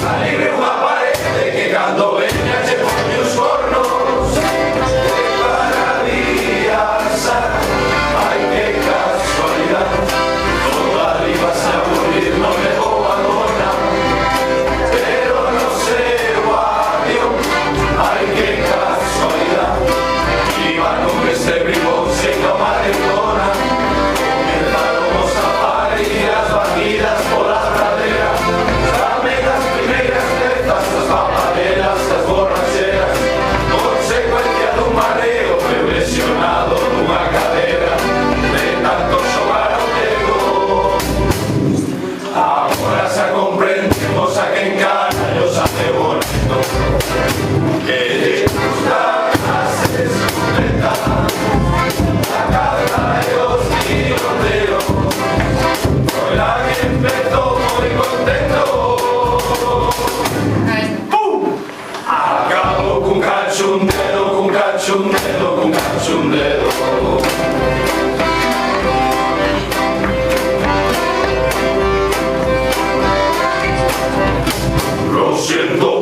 Salire una parete que cando veña che pone os cornos de maravillasa. Ai que casualidad, toda arriba se a morir non me vou a dona, pero no seu avión. Ai que casualidad, iba con este bribón sin tomar maratona. Comenzaron os zapares e as batidas pola pradera, dame las primeiras trezas, as papaderas, as borracheras, consecuencia dun mareo, fui lesionado dunha cadera, de tanto xogar ao tego. Agora xa comprendemos a quen carallos hace bonito, que lle gusta clases completas, la cabra e os tiroteos. Foi la que empezó moi contento. Acabo cun cachundero, cun cachundero, cun cachundero. Lo siento